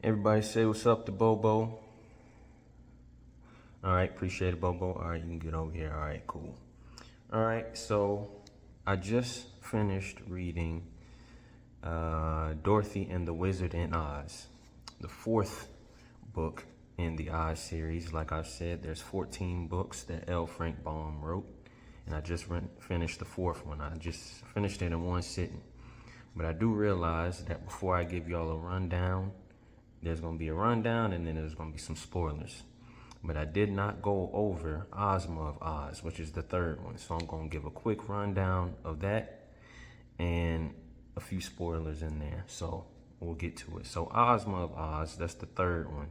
Everybody say what's up to Bobo. All right, appreciate it, Bobo. All right, you can get over here. All right, cool. All right, so I just finished reading Dorothy and the Wizard in Oz, the fourth book in the Oz series. Like I said, there's 14 books that L. Frank Baum wrote, and I just finished the fourth one. I just finished it in one sitting. But I do realize that before I give y'all a rundown, there's going to be a rundown and then there's going to be some spoilers. But I did not go over Ozma of Oz, which is the third one. So I'm going to give a quick rundown of that and a few spoilers in there. So we'll get to it. So Ozma of Oz, that's the third one.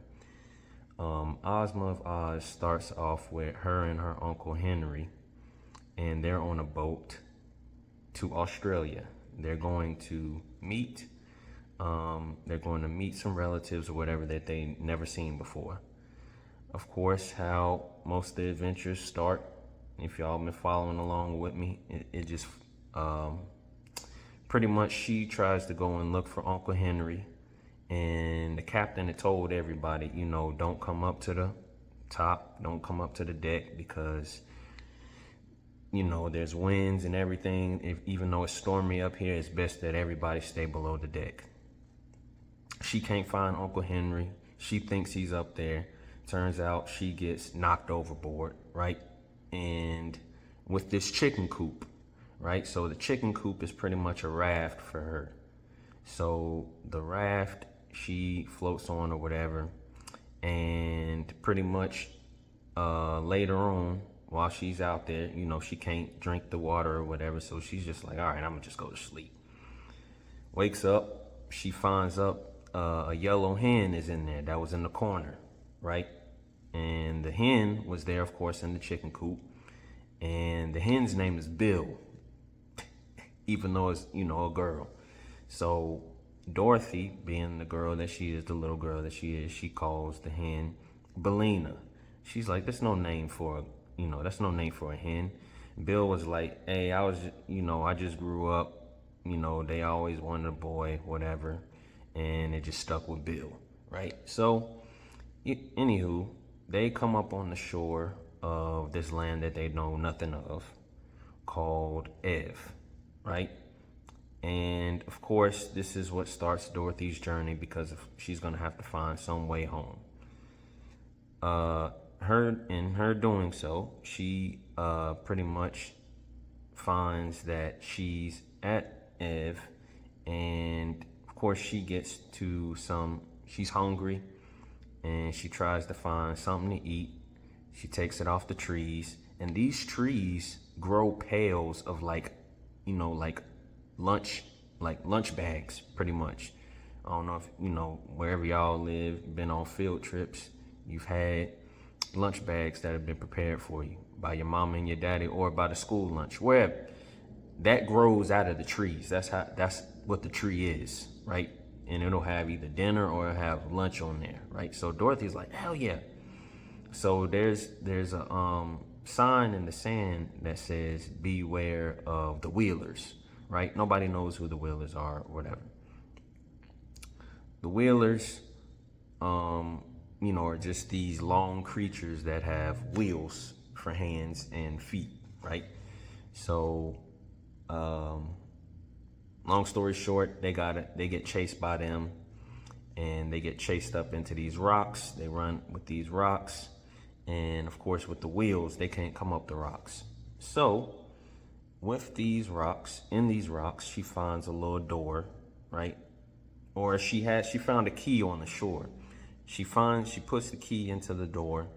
Ozma of Oz starts off with her and her Uncle Henry, and they're on a boat to Australia. They're going to meet. They're going to meet some relatives or whatever that they never seen before. Of course, how most of the adventures start, if y'all been following along with me, it just pretty much she tries to go and look for Uncle Henry, and the captain had told everybody, you know, don't come up to the top, don't come up to the deck because, you know, there's winds and everything. Even though it's stormy up here, it's best that everybody stay below the deck. She can't find Uncle Henry. She thinks he's up there. Turns out she gets knocked overboard, right? And with this chicken coop, right? So the chicken coop is pretty much a raft for her. So the raft she floats on or whatever, and pretty much later on, while she's out there, you know, she can't drink the water or whatever, so she's just like, all right, I'm gonna just go to sleep. Wakes up, she finds up a yellow hen is in there that was in the corner, right? And the hen was there, of course, in the chicken coop. And the hen's name is Bill, even though it's, you know, a girl. So Dorothy, being the girl that she is, the little girl that she is, she calls the hen Bellina. She's like, that's no name for, you know, that's no name for a hen. Bill was like, hey, I just grew up, you know, they always wanted a boy, whatever. And it just stuck with Bill, right? So, anywho, they come up on the shore of this land that they know nothing of, called Ev, right? And of course, this is what starts Dorothy's journey because she's gonna have to find some way home. Her doing so, she pretty much finds that she's at Ev, and of course she gets to she's hungry, and she tries to find something to eat. She takes it off the trees, and these trees grow pails of like lunch bags, pretty much. I don't know if, you know, wherever y'all live, been on field trips, you've had lunch bags that have been prepared for you by your mama and your daddy or by the school lunch, wherever. That grows out of the trees. That's what the tree is, right? And it'll have either dinner or it'll have lunch on there, right? So Dorothy's like, hell yeah. So there's a sign in the sand that says beware of the Wheelers, right? Nobody knows who the Wheelers are or whatever. The Wheelers, you know, are just these long creatures that have wheels for hands and feet, right? So, long story short, they get chased by them, and they get chased up into these rocks. They run with these rocks, and of course, with the wheels, they can't come up the rocks. So, with these rocks, she finds a little door, right? Or she found a key on the shore. She puts the key into the door,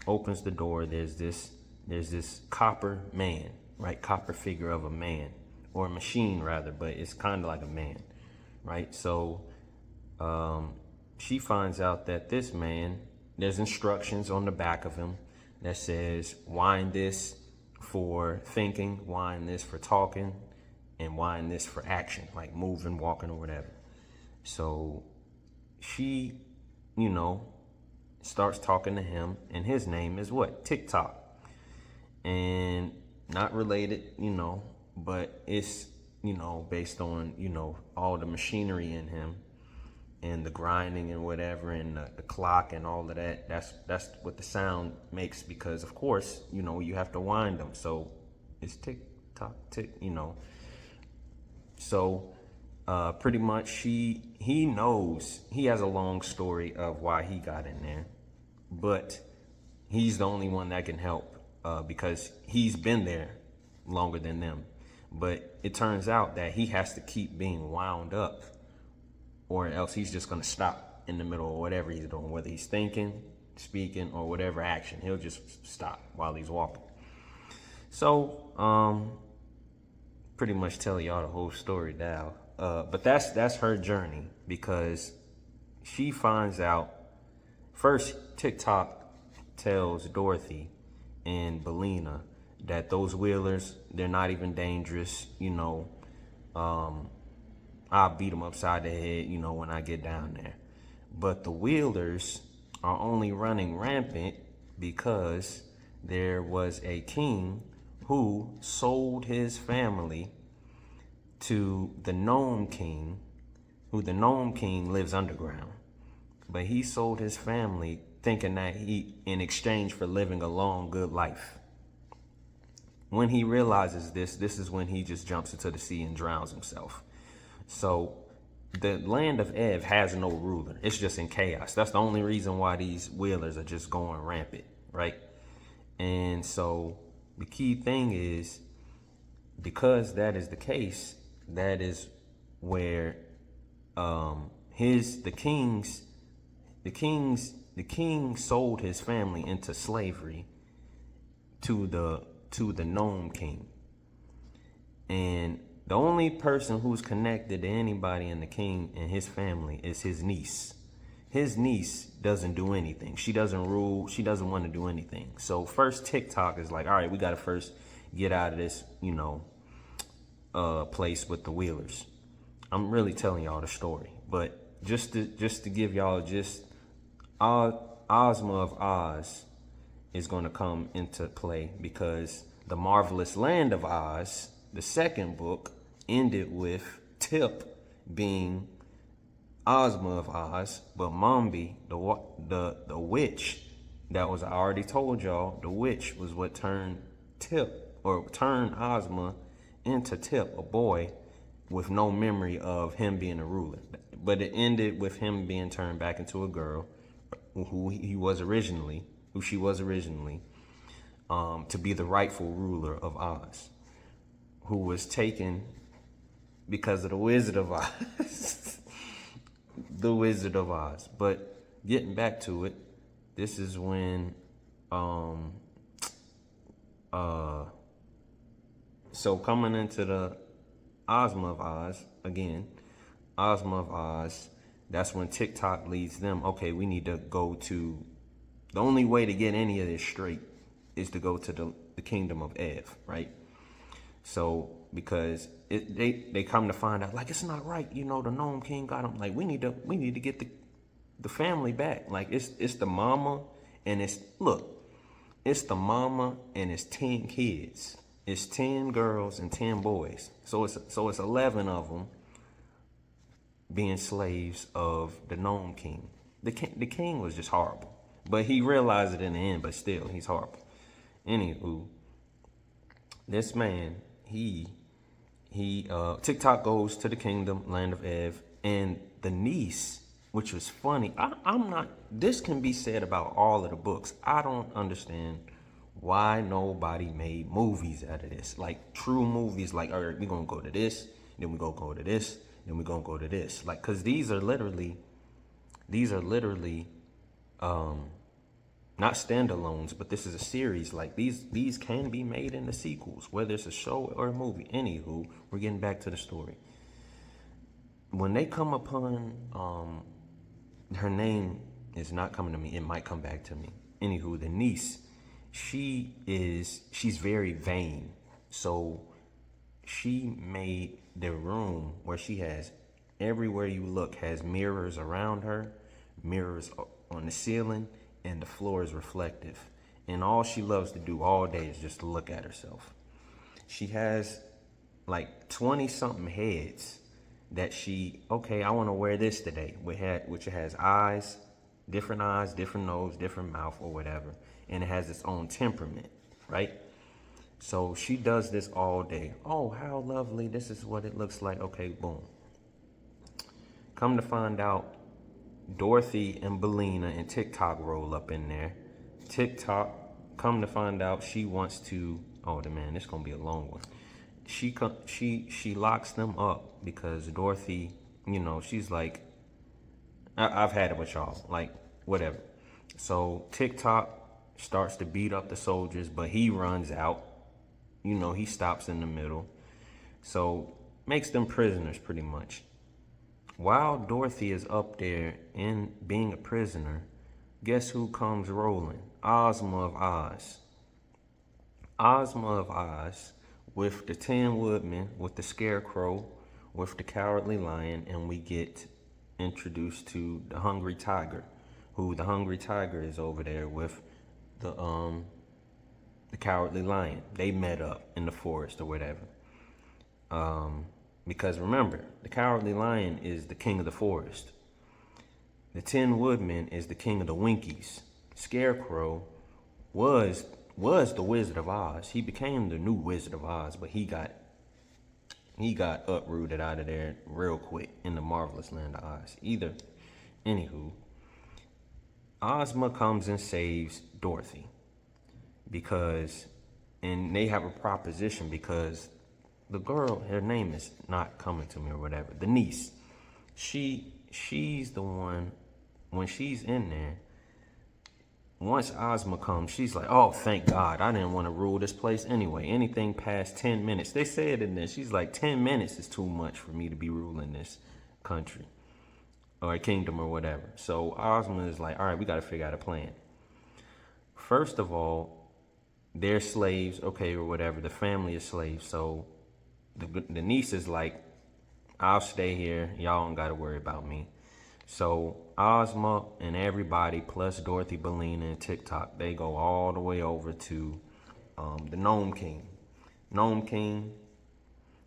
opens the door. There's this copper man, right? Copper figure of a man, or a machine rather, but it's kind of like a man, right? So she finds out that this man, there's instructions on the back of him that says, wind this for thinking, wind this for talking, and wind this for action, like moving, walking, or whatever. So she, you know, starts talking to him, and his name is what? TikTok. And not related, you know, but it's, you know, based on, you know, all the machinery in him. and the grinding and whatever, and the clock and all of that. That's what the sound makes, because of course, you know, you have to wind them. So it's tick tock tick, you know. So pretty much he knows, he has a long story of why he got in there, but he's the only one that can help because he's been there longer than them. But it turns out that he has to keep being wound up, or else he's just gonna stop in the middle of whatever he's doing, whether he's thinking, speaking, or whatever action. He'll just stop while he's walking. So pretty much tell y'all the whole story now. But that's her journey, because she finds out first. TikTok tells Dorothy and Bellina that those Wheelers, they're not even dangerous. You know, I'll beat them upside the head, you know, when I get down there. But the Wheelers are only running rampant because there was a king who sold his family to the Gnome King, who the Gnome King lives underground. But he sold his family thinking that in exchange for living a long, good life. When he realizes this is when he just jumps into the sea and drowns himself. So the land of Ev has no ruler. It's just in chaos. That's the only reason why these Wheelers are just going rampant, right? And so the key thing is, because that is the case, that is where the king sold his family into slavery to the Gnome King. And the only person who's connected to anybody in the king and his family is his niece. His niece doesn't do anything. She doesn't rule. She doesn't want to do anything. So first TikTok is like, all right, we got to first get out of this, you know, place with the Wheelers. I'm really telling y'all the story, but just to give y'all just Ozma of Oz is going to come into play, because the Marvelous Land of Oz, the second book, ended with Tip being Ozma of Oz, but Mombi, the witch that was, I already told y'all, the witch was what turned Ozma into Tip, a boy with no memory of him being a ruler. But it ended with him being turned back into a girl who she was originally, to be the rightful ruler of Oz, who was taken because of the Wizard of Oz. The Wizard of Oz. But getting back to it, this is when so coming into the Ozma of Oz again, Ozma of Oz, that's when TikTok leads them, okay, we need to go to, the only way to get any of this straight is to go to the kingdom of Ev, right? So because they come to find out, like, it's not right, you know, the Gnome King got him. Like, we need to get the family back. Like, it's the mama and it's the mama and it's 10 kids. It's 10 girls and 10 boys. So it's 11 of them being slaves of the Gnome King. The king was just horrible, but he realized it in the end. But still, he's horrible. Anywho, this man, TikTok goes to the kingdom, land of Ev, and the niece, which was funny. This can be said about all of the books. I don't understand why nobody made movies out of this. Like, true movies, like, all right, we're going to go to this, then we're going to go to this, then we're going to go to this. Like, because these are literally not standalones, but this is a series. Like, these can be made into sequels, whether it's a show or a movie. Anywho, we're getting back to the story. When they come upon, her name is not coming to me. It might come back to me. Anywho, the niece, she's very vain. So she made the room where she has, everywhere you look, has mirrors around her, mirrors on the ceiling, and the floor is reflective. And all she loves to do all day is just to look at herself. She has like 20 something heads that okay, I want to wear this today, which it has eyes, different nose, different mouth, or whatever, and it has its own temperament, right? So she does this all day. Oh, how lovely! This is what it looks like. Okay, boom. Come to find out, Dorothy and Belina and TikTok roll up in there. TikTok, come to find out, she wants to. Oh, man, this gonna be a long one. She locks them up because Dorothy, she's like, I've had it with y'all, like whatever. So TikTok starts to beat up the soldiers, but he runs out. He stops in the middle. So makes them prisoners pretty much. While Dorothy is up there in being a prisoner, guess who comes rolling? Ozma of Oz. Ozma of Oz with the Tin Woodman, with the Scarecrow, with the Cowardly Lion, and we get introduced to the Hungry Tiger, who the Hungry Tiger is over there with the Cowardly Lion. They met up in the forest or whatever. Because remember, the Cowardly Lion is the king of the forest. The Tin Woodman is the king of the Winkies. Scarecrow was the Wizard of Oz. He became the new Wizard of Oz, but he got uprooted out of there real quick in the marvelous land of Oz. Anywho, Ozma comes and saves Dorothy and they have a proposition because the girl, her name is not coming to me or whatever. The niece, she's the one, when she's in there, once Ozma comes, she's like, oh, thank God. I didn't want to rule this place anyway. Anything past 10 minutes. They say it in there. She's like, 10 minutes is too much for me to be ruling this country or a kingdom or whatever. So Ozma is like, all right, we got to figure out a plan. First of all, they're slaves, okay, or whatever. The family is slaves. So the niece is like, I'll stay here. Y'all don't got to worry about me. So Ozma and everybody, plus Dorothy, Belina, and TikTok, they go all the way over to the Gnome King. Gnome King,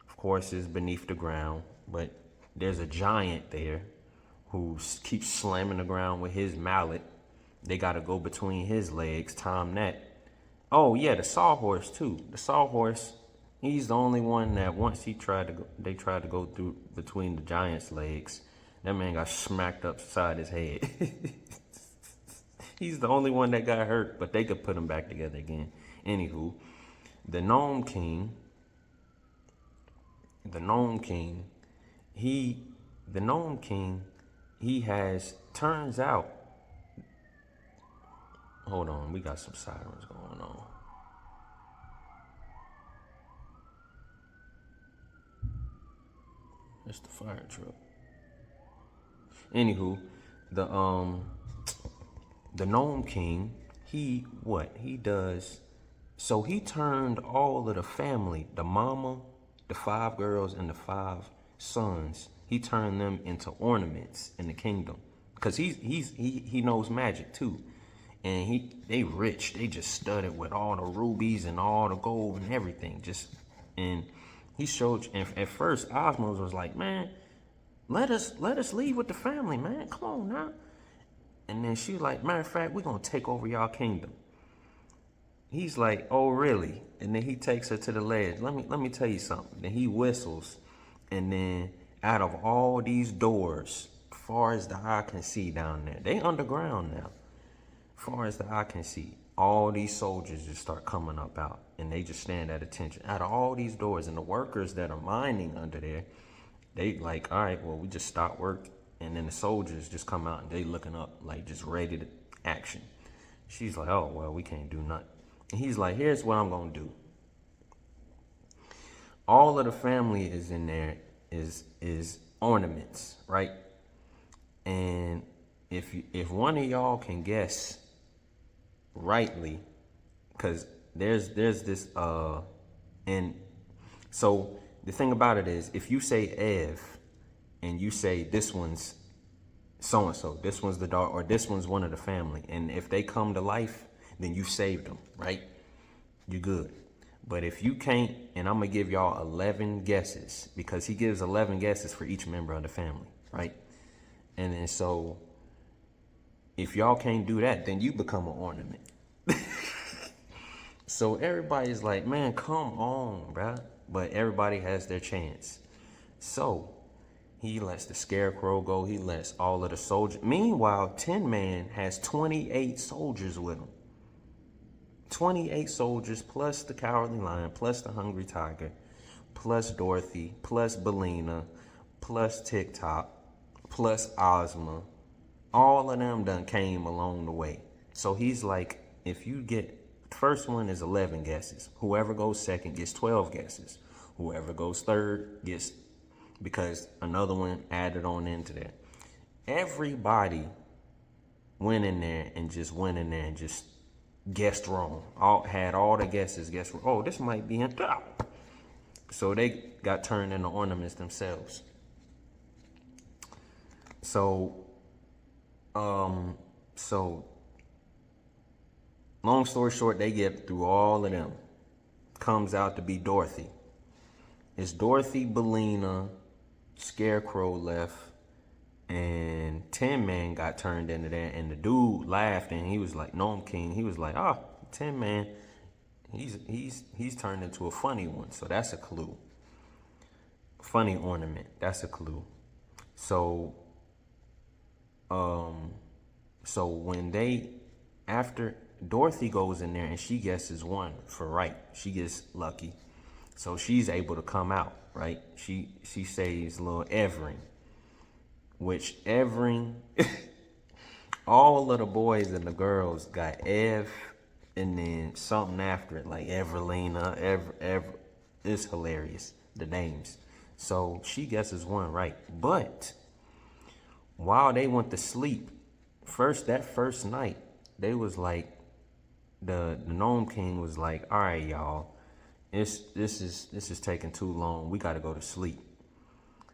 of course, is beneath the ground, but there's a giant there who keeps slamming the ground with his mallet. They got to go between his legs, time that. Oh, yeah, the Sawhorse, too. The Sawhorse, he's the only one that once they tried to go through between the giant's legs. That man got smacked upside his head. He's the only one that got hurt, but they could put him back together again. Anywho, the Gnome King, he has, turns out, hold on, we got some sirens going on. It's the fire truck. Anywho, the Gnome King, he does, so he turned all of the family, the mama, the 5 girls, and the 5 sons, he turned them into ornaments in the kingdom. Because he knows magic too. And they rich. They just studded with all the rubies and all the gold and everything. And he showed, and at first Ozma was like, man, let us leave with the family, man. Come on now. And then she was like, matter of fact, we're gonna take over y'all kingdom. He's like, oh really? And then he takes her to the ledge. Let me tell you something. Then he whistles, and then out of all these doors, far as the eye can see down there, they underground now. Far as the eye can see, all these soldiers just start coming up out, and they just stand at attention. Out of all these doors, and the workers that are mining under there, they like, all right, well, we just stop work. And then the soldiers just come out and they looking up, like just ready to action. She's like, oh, well, we can't do nothing. And he's like, here's what I'm going to do. All of the family is in there is ornaments, right? And if one of y'all can guess rightly, because there's this, and so the thing about it is, if you say Ev, and you say this one's so-and-so, this one's the daughter, or this one's one of the family, and if they come to life, then you saved them, right? You're good. But if you can't, and I'm gonna give y'all 11 guesses because he gives 11 guesses for each member of the family, right? And then so if y'all can't do that, then you become an ornament. So everybody's like, man, come on, bruh. But everybody has their chance. So he lets the Scarecrow go. He lets all of the soldiers. Meanwhile, Tin Man has 28 soldiers with him. 28 soldiers plus the Cowardly Lion, plus the Hungry Tiger, plus Dorothy, plus Bellina, plus TikTok, plus Ozma. All of them done came along the way. So he's like, if you get, first one is 11 guesses. Whoever goes second gets 12 guesses. Whoever goes third gets, because another one added on into that. Everybody went in there and just guessed wrong. Had all the guesses guessed wrong. Oh, this might be in top. So they got turned into ornaments themselves. So long story short, they get through all of them. Comes out to be Dorothy. It's Dorothy, Bellina, Scarecrow left, and Tin Man got turned into that. And the dude laughed, and he was like, Gnome King. He was like, "Oh, Tin Man, he's turned into a funny one." So that's a clue. Funny ornament. That's a clue. So when after Dorothy goes in there and she guesses one for right, she gets lucky. So she's able to come out, right? She saves little Evering, which Evering, all of the boys and the girls got Ev and then something after it, like Everlina, it's hilarious, the names. So she guesses one right. But while they went to sleep, that first night, they was like, the Gnome King was like, all right, y'all, this is taking too long. We gotta go to sleep.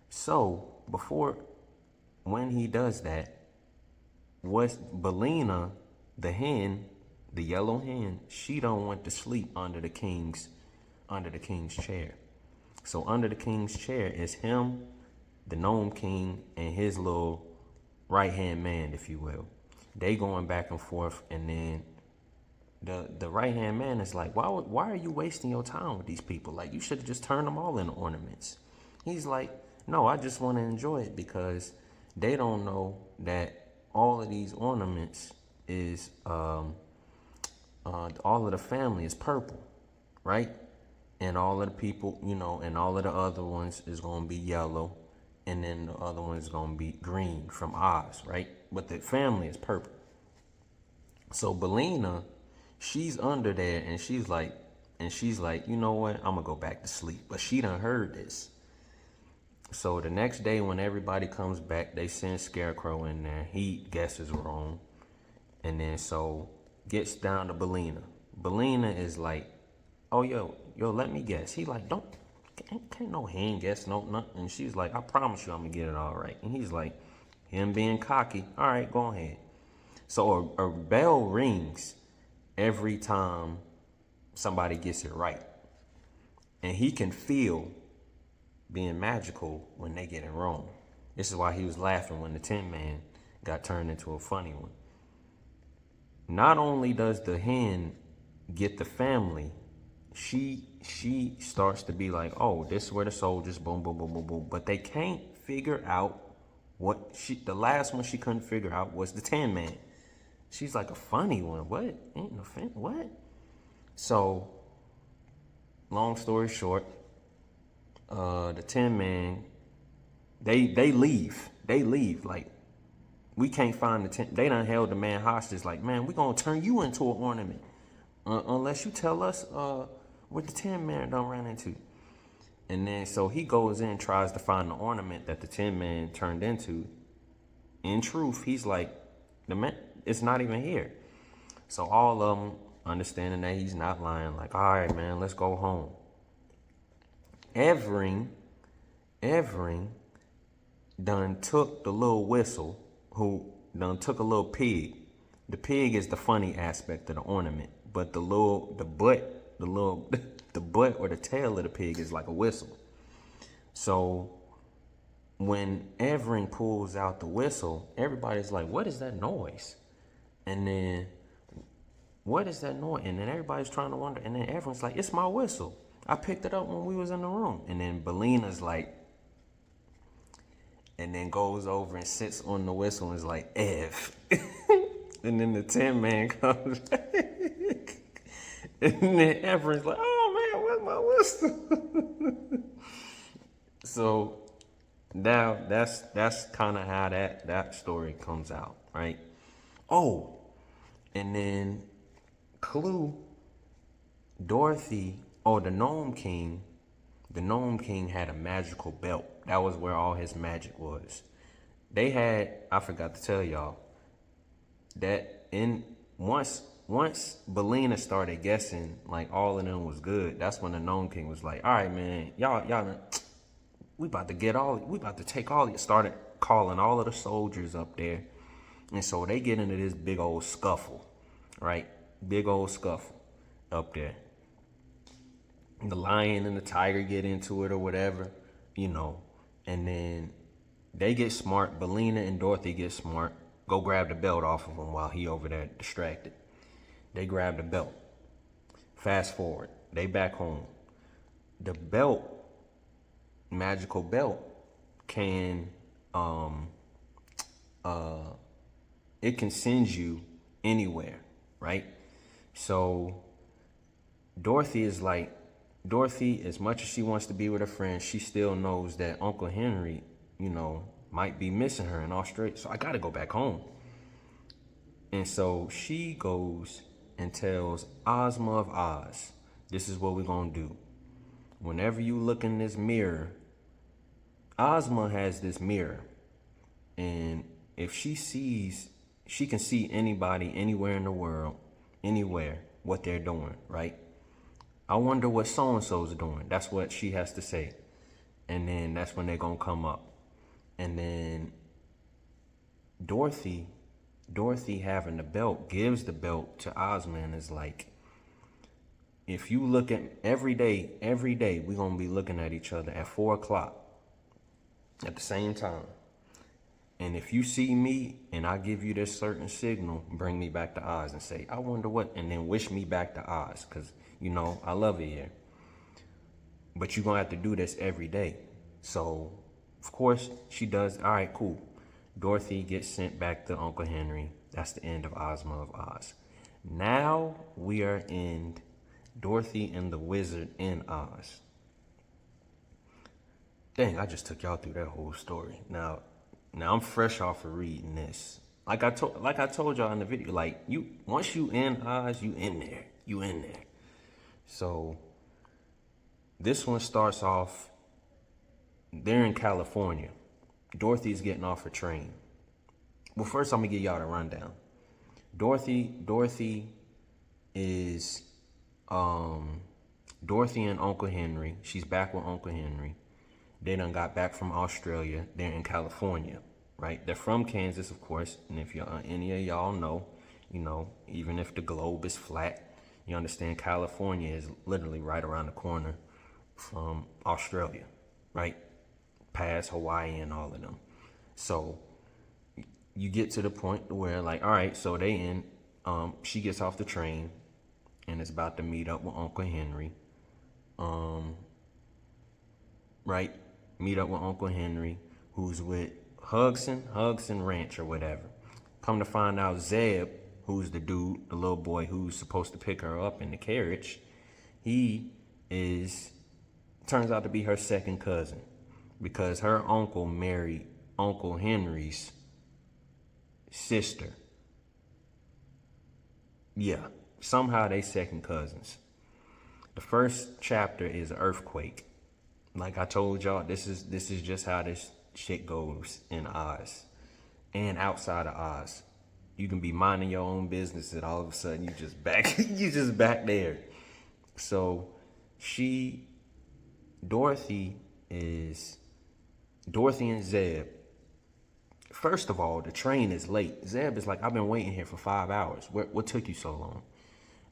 So when he does that, what's Bellina, the hen, the yellow hen, she don't want to sleep under the king's chair. So under the king's chair is him, the Gnome King, and his little right-hand man, if you will. They going back and forth, and then the right-hand man is like, why are you wasting your time with these people? Like, you should have just turned them all into ornaments. He's like, no, I just want to enjoy it because they don't know that all of these ornaments is, all of the family is purple, right? And all of the people, and all of the other ones is going to be yellow. And then the other one is going to be green from Oz, right? But the family is purple. So Bellina, she's under there and she's like, you know what? I'm going to go back to sleep. But she done heard this. So the next day when everybody comes back, they send Scarecrow in there. He guesses wrong. And then so gets down to Bellina. Bellina is like, oh, yo, let me guess. He like, can't no hand guess, no nothing. And she's like, I promise you I'm going to get it all right. And he's like, him being cocky, all right, go ahead. So a bell rings every time somebody gets it right. And he can feel being magical when they get it wrong. This is why he was laughing when the Tin Man got turned into a funny one. Not only does the hen get the family, she starts to be like, oh, this is where the soldiers, boom, boom, boom, boom, boom. But they can't figure out the last one she couldn't figure out was the Tin Man. She's like, a funny one? What? Ain't no fin, what? So, long story short, the Tin Man, they leave. They leave. Like, we can't find the Tin. They done held the man hostage. Like, man, we gonna turn you into an ornament unless you tell us what the Tin Man done ran into. And then so he goes in, tries to find the ornament that the Tin Man turned into. In truth, he's like, the man, it's not even here. So all of them, understanding that he's not lying, like, all right, man, let's go home. Evering done took the little whistle, who done took a little pig. The pig is the funny aspect of the ornament, but the little the butt or the tail of the pig is like a whistle. So when Everin pulls out the whistle, everybody's like, what is that noise? And then, what is that noise? And then everybody's trying to wonder. And then Everin's like, it's my whistle. I picked it up when we was in the room. And then Belena's like, and then goes over and sits on the whistle and is like, Ev. And then the Tin Man comes back. And then Everin's like, oh man, where's my whistle? So now that's kind of how that story comes out, right? Oh, and then Clue, Dorothy, the Gnome King had a magical belt. That was where all his magic was. They had, I forgot to tell y'all, that once Belena started guessing like all of them was good, that's when the Gnome King was like, all right, man, y'all, we about to take all, started calling all of the soldiers up there. And so they get into this big old scuffle, right? Big old scuffle up there. The lion and the tiger get into it or whatever, and then they get smart. Belena and Dorothy get smart, go grab the belt off of him while he over there distracted. They grab the belt. Fast forward, they back home. The belt, magical belt, can it can send you anywhere, right? So Dorothy, as much as she wants to be with her friends, she still knows that Uncle Henry, might be missing her in Australia. So I got to go back home. And so she goes and tells Ozma of Oz, this is what we're going to do. Whenever you look in this mirror, Ozma has this mirror. And if she can see anybody anywhere in the world, anywhere, what they're doing, right? I wonder what so-and-so's doing. That's what she has to say. And then that's when they're going to come up. And then Dorothy having the belt, gives the belt to Ozma and is like, if you look at every day, we're going to be looking at each other at 4 o'clock at the same time. And if you see me and I give you this certain signal, bring me back to Oz and say, I wonder what, and then wish me back to Oz, because, I love it here. But you're going to have to do this every day. So, of course, she does. All right, cool. Dorothy gets sent back to Uncle Henry. That's the end of Ozma of Oz. Now we are in Dorothy and the Wizard in Oz. Dang, I just took y'all through that whole story. Now I'm fresh off of reading this. Like I told y'all in the video, once you in Oz, you in there. So this one starts off, they're in California. Dorothy's getting off her train. Well, first I'm gonna give y'all the rundown. Dorothy is Dorothy and Uncle Henry. She's back with Uncle Henry. They done got back from Australia. They're in California, right? They're from Kansas, of course. And if any of y'all know, even if the globe is flat, you understand California is literally right around the corner from Australia, right? Past Hawaii and all of them. So you get to the point where all right, so she gets off the train and is about to meet up with Uncle Henry. Right? Meet up with Uncle Henry, who's with Hugson Ranch or whatever. Come to find out, Zeb, who's the dude, the little boy who's supposed to pick her up in the carriage, turns out to be her second cousin, because her uncle married Uncle Henry's sister. Yeah, somehow they second cousins. The first chapter is an earthquake. Like I told y'all, this is just how this shit goes in Oz and outside of Oz. You can be minding your own business and all of a sudden you just back there. So Dorothy and Zeb. First of all, the train is late. Zeb is like, I've been waiting here for 5 hours. What took you so long?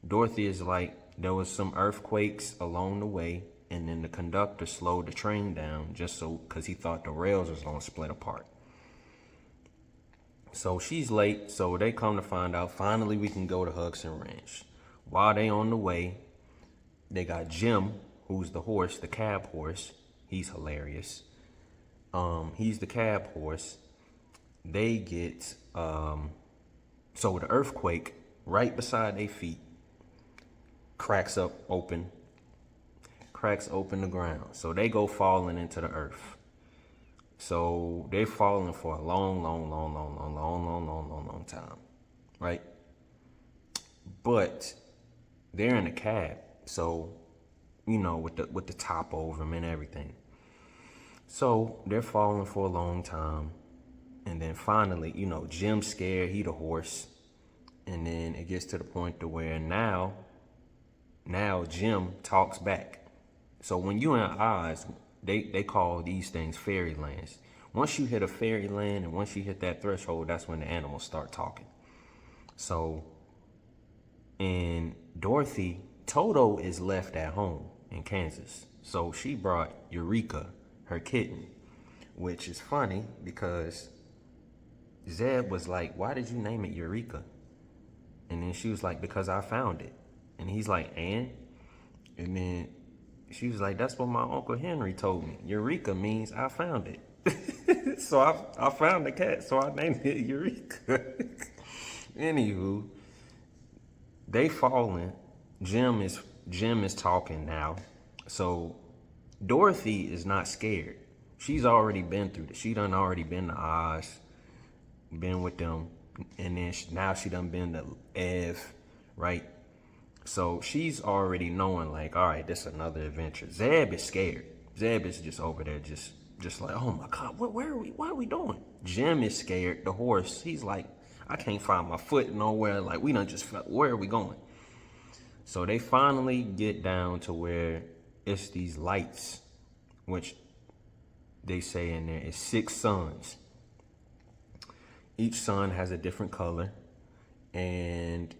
Dorothy is like, There was some earthquakes along the way, and then the conductor slowed the train down just so, because he thought the rails was gonna split apart. So she's late, so they come to find out, finally we can go to Hudson Ranch. While they on the way, they got Jim, who's the horse, the cab horse. He's hilarious. He's the cab horse. They get, so the earthquake right beside their feet cracks open the ground. So they go falling into the earth. So they're falling for a long time, right? But they're in a cab, so with the top over them and everything. So they're falling for a long time, and then finally, Jim's scared. He the horse, and then it gets to the point to where now Jim talks back. So when you in Oz, they call these things fairylands. Once you hit a fairyland and once you hit that threshold, that's when the animals start talking. So, and Dorothy, Toto is left at home in Kansas. So she brought Eureka, her kitten, which is funny because Zeb was like, why did you name it Eureka? And then she was like, because I found it. And he's like, and then she was like, that's what my Uncle Henry told me. Eureka means I found it. So I found the cat, so I named it Eureka. Anywho, they falling. Jim is talking now. So Dorothy is not scared. She's already been through this. She done already been to Oz, been with them. And then now she done been to Ev, right? So she's already knowing, like, all right, this is another adventure. Zeb is scared. Zeb is just over there, just like, oh my God, where are we? What are we doing? Jim is scared. The horse, he's like, I can't find my foot nowhere. Like, we done just, where are we going? So they finally get down to where it's these lights, which they say in there is 6 suns. Each sun has a different color, and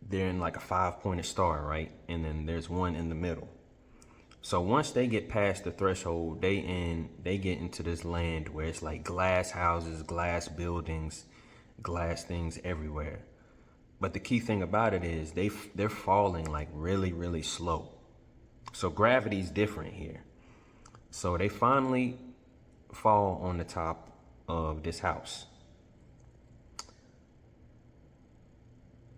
they're in like a 5-pointed star, right? And then there's one in the middle. So once they get past the threshold, they get into this land where it's like glass houses, glass buildings, glass things everywhere. But the key thing about it is they're falling like really, really slow. So gravity's different here. So they finally fall on the top of this house.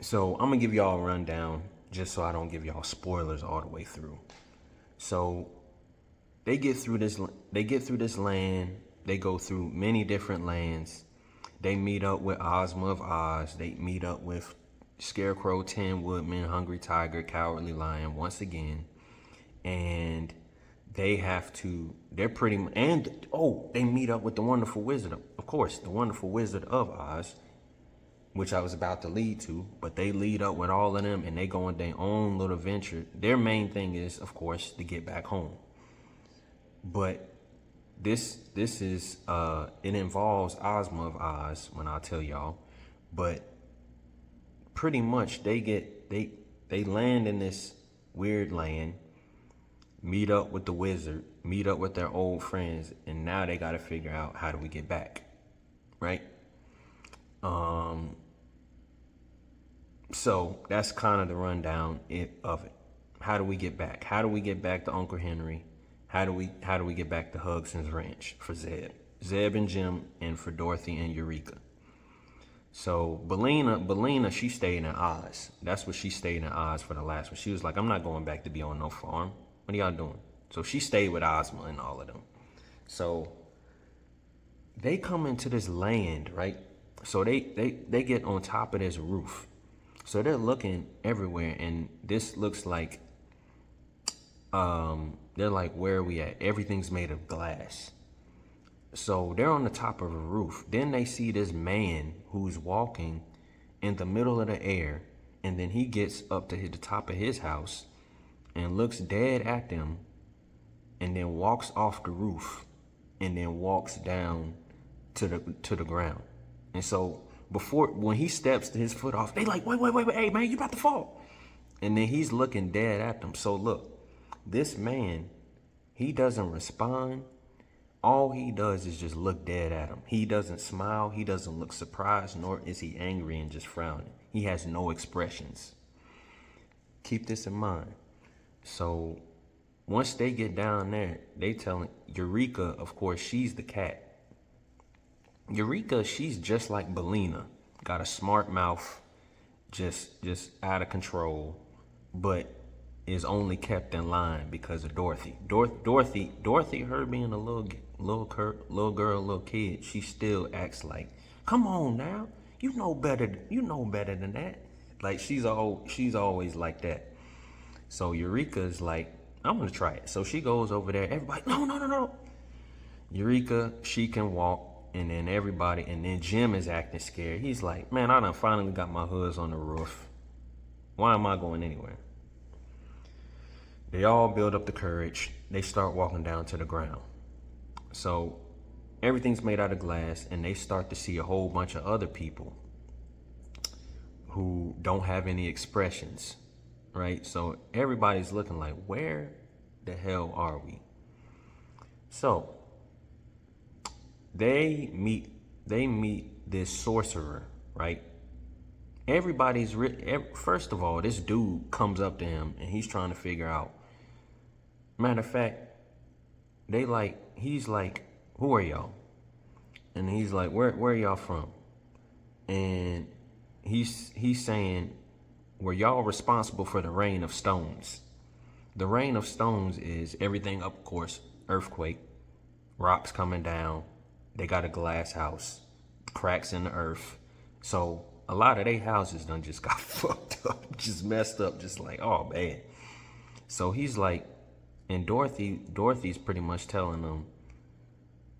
So I'm gonna give y'all a rundown just so I don't give y'all spoilers all the way through. So they get through this land. They go through many different lands. They meet up with Ozma of Oz. They meet up with Scarecrow, Tin Woodman, Hungry Tiger, Cowardly Lion once again. And they meet up with the Wonderful Wizard, of course, the Wonderful Wizard of Oz, which I was about to lead to, but they lead up with all of them and they go on their own little venture. Their main thing is, of course, to get back home. But this is, it involves Ozma of Oz when I tell y'all, but pretty much they land in this weird land, meet up with the wizard, meet up with their old friends, and now they got to figure out how do we get back, right? So that's kind of the rundown of it. How do we get back? How do we get back to Uncle Henry? How do we get back to Hudson's Ranch for Zeb and Jim, and for Dorothy and Eureka? So Bellina, she stayed in Oz. That's what she stayed in Oz for the last one. She was like, I'm not going back to be on no farm. What are y'all doing? So she stayed with Ozma and all of them. So they come into this land, right? So they get on top of this roof. So they're looking everywhere, and this looks like, they're like, where are we at? Everything's made of glass. So they're on the top of a roof. Then they see this man who's walking in the middle of the air, and then he gets up to the top of his house and looks dead at them, and then walks off the roof, and then walks down to the ground. And so when he steps his foot off, they like, wait, hey man, you about to fall. And then he's looking dead at them. So look, this man, he doesn't respond. All he does is just look dead at him. He doesn't smile. He doesn't look surprised, nor is he angry and just frowning. He has no expressions. Keep this in mind. So once they get down there, they telling Eureka, of course, she's the cat. Eureka, she's just like Bellina. Got a smart mouth, just out of control, but is only kept in line because of Dorothy. Dorothy, her being a little girl, little kid, she still acts like, come on now, you know better than that. Like she's always like that. So Eureka's like, I'm gonna try it. So she goes over there. Everybody, no. Eureka, she can walk, and then Jim is acting scared. He's like, man, I done finally got my hoods on the roof. Why am I going anywhere? They all build up the courage. They start walking down to the ground. So everything's made out of glass, and they start to see a whole bunch of other people who don't have any expressions, right? So everybody's looking like, where the hell are we? So they meet this sorcerer, right? First of all, this dude comes up to him and he's trying to figure out. Matter of fact, he's like, who are y'all? And he's like, where are y'all from? And he's saying, were y'all responsible for the rain of stones? The rain of stones is everything up, of course, earthquake, rocks coming down. They got a glass house, cracks in the earth. So a lot of their houses done just got fucked up, just messed up, just like, oh man. So he's like, and Dorothy's pretty much telling them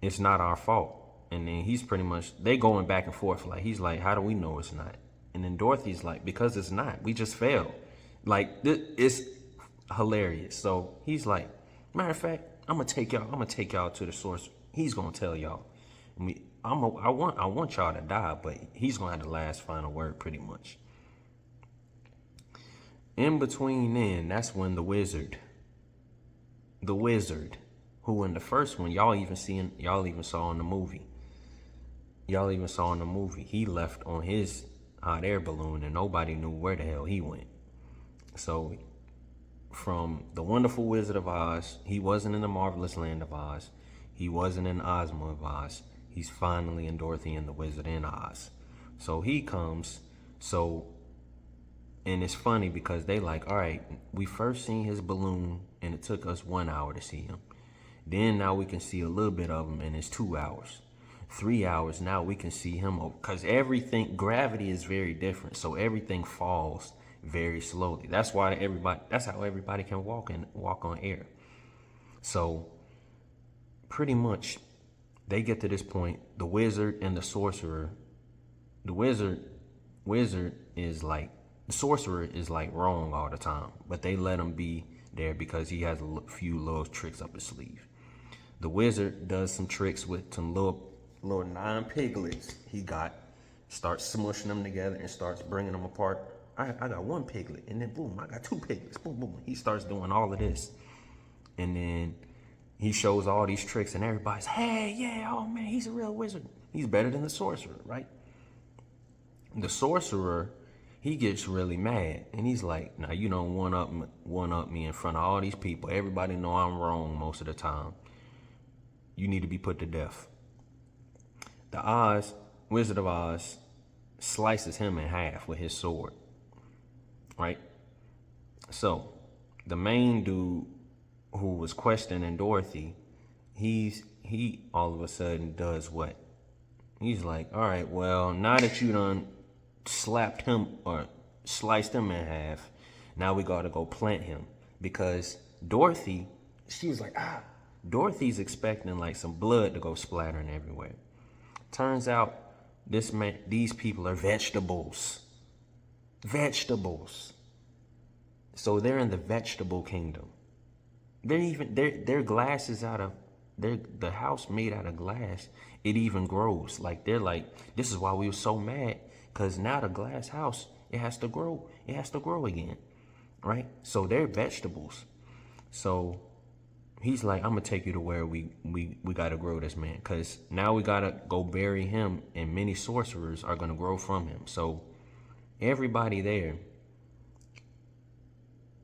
it's not our fault. And then they going back and forth. Like, he's like, how do we know it's not? And then Dorothy's like, because it's not, we just failed. Like, it's hilarious. So he's like, matter of fact, I'm gonna take y'all to the source. He's gonna tell y'all. I want y'all to die, but he's gonna have the last final word pretty much. In between then, that's when the wizard, who in the first one y'all even saw in the movie, he left on his hot air balloon and nobody knew where the hell he went. So from the Wonderful Wizard of Oz, he wasn't in the Marvelous Land of Oz, he wasn't in Ozma of Oz, he's finally in Dorothy and the Wizard in Oz. So he comes, and it's funny because they like, all right, we first seen his balloon and it took us 1 hour to see him. Then now we can see a little bit of him and it's 2 hours. 3 hours, now we can see him, because gravity is very different. So everything falls very slowly. that's how everybody can walk on air. So pretty much they get to this point, the wizard and the sorcerer. The sorcerer is like wrong all the time, but they let him be there because he has a few little tricks up his sleeve. The wizard does some tricks with some little 9 piglets he got, starts smushing them together and starts bringing them apart. I got 1 piglet, and then boom, I got 2 piglets, boom, boom. He starts doing all of this, and then he shows all these tricks, and everybody's, hey, yeah, oh man, he's a real wizard. He's better than the sorcerer, right? The sorcerer, he gets really mad, and he's like, now you don't one up me in front of all these people. Everybody know I'm wrong most of the time. You need to be put to death. The Wizard of Oz slices him in half with his sword, right? So the main dude who was questioning Dorothy, he all of a sudden does what? He's like, all right, well, now that you done slapped him or sliced him in half, now we gotta go plant him. Because Dorothy, she was like, Dorothy's expecting like some blood to go splattering everywhere. Turns out these people are vegetables. So they're in the vegetable kingdom. Their glass is the house made out of glass. It even grows. Like, they're like, this is why we were so mad, because now the glass house, it has to grow again. right? So they're vegetables. So he's like, I'm gonna take you to where we gotta grow this man, cause now we gotta go bury him, and many sorcerers are gonna grow from him. So everybody there,